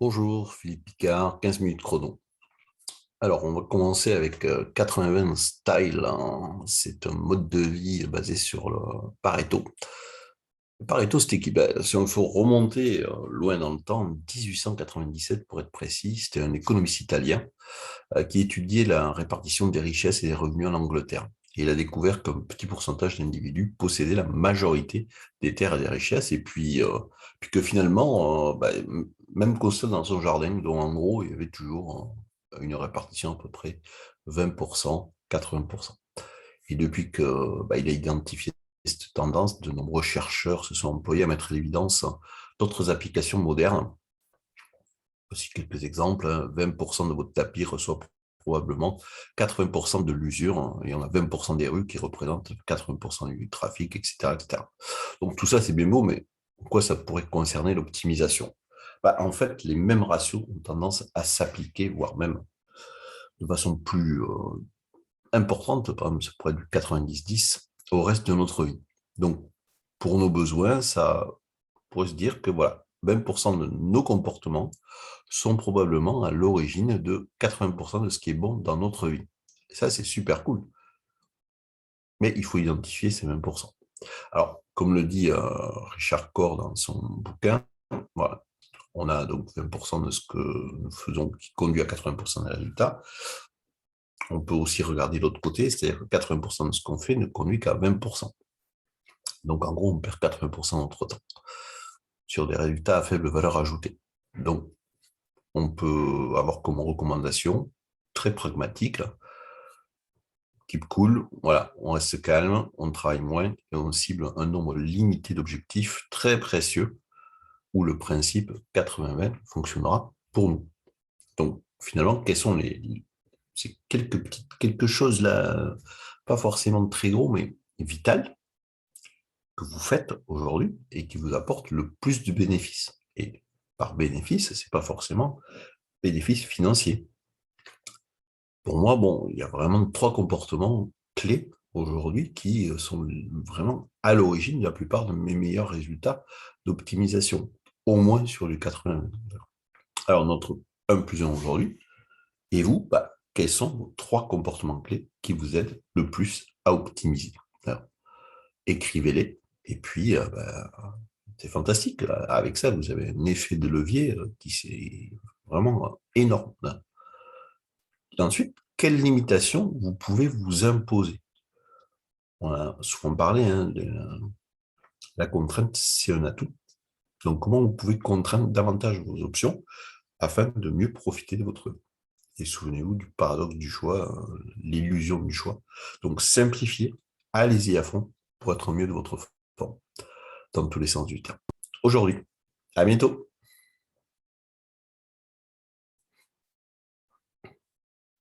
Bonjour, Philippe Picard, 15 minutes chrono. Alors, on va commencer avec 80-20 style, hein. C'est un mode de vie basé sur le Pareto. Le Pareto, c'était qui? Ben, si on faut remonter loin dans le temps, 1897 pour être précis, c'était un économiste italien qui étudiait la répartition des richesses et des revenus en Angleterre. Et il a découvert qu'un petit pourcentage d'individus possédaient la majorité des terres et des richesses, et puis que finalement, même constat dans son jardin, dont en gros, il y avait toujours une répartition à peu près 20%, 80%. Et depuis que il a identifié cette tendance, de nombreux chercheurs se sont employés à mettre à l'évidence d'autres applications modernes. Voici quelques exemples, hein. 20% de votre tapis reçoit probablement 80% de l'usure, hein, et on a 20% des rues qui représentent 80% du trafic, etc., etc. Donc tout ça, c'est bien beau, mais en quoi ça pourrait concerner l'optimisation? En fait, les mêmes ratios ont tendance à s'appliquer, voire même de façon plus importante, par exemple, ça pourrait être du 90-10, au reste de notre vie. Donc, pour nos besoins, ça pourrait se dire que voilà, 20% de nos comportements sont probablement à l'origine de 80% de ce qui est bon dans notre vie. Et ça, c'est super cool. Mais il faut identifier ces 20%. Alors, comme le dit Richard Corr dans son bouquin, voilà, on a donc 20% de ce que nous faisons qui conduit à 80% des résultats. On peut aussi regarder l'autre côté, c'est-à-dire que 80% de ce qu'on fait ne conduit qu'à 20%. Donc, en gros, on perd 80% de notre temps sur des résultats à faible valeur ajoutée. Donc, on peut avoir comme recommandation très pragmatique: keep cool, voilà, on reste calme, on travaille moins et on cible un nombre limité d'objectifs très précieux où le principe 80-20 fonctionnera pour nous. Donc, finalement, quels sont c'est quelque chose là, pas forcément très gros, mais vital, que vous faites aujourd'hui et qui vous apporte le plus de bénéfices. Et par bénéfice, c'est pas forcément bénéfice financier. Pour moi, bon, il y a vraiment trois comportements clés aujourd'hui qui sont vraiment à l'origine de la plupart de mes meilleurs résultats d'optimisation, au moins sur les 80. Alors, notre 1 plus 1 aujourd'hui, et vous, quels sont vos trois comportements clés qui vous aident le plus à optimiser? Alors, écrivez-les, et puis c'est fantastique. Avec ça, vous avez un effet de levier qui c'est vraiment énorme. Et ensuite, quelles limitations vous pouvez vous imposer? On a souvent parlé, hein, de la contrainte, c'est un atout. Donc, comment vous pouvez contraindre davantage vos options afin de mieux profiter de votre vie? Et souvenez-vous du paradoxe du choix, l'illusion du choix. Donc, simplifiez, allez-y à fond pour être au mieux de votre forme, dans tous les sens du terme. Aujourd'hui, à bientôt.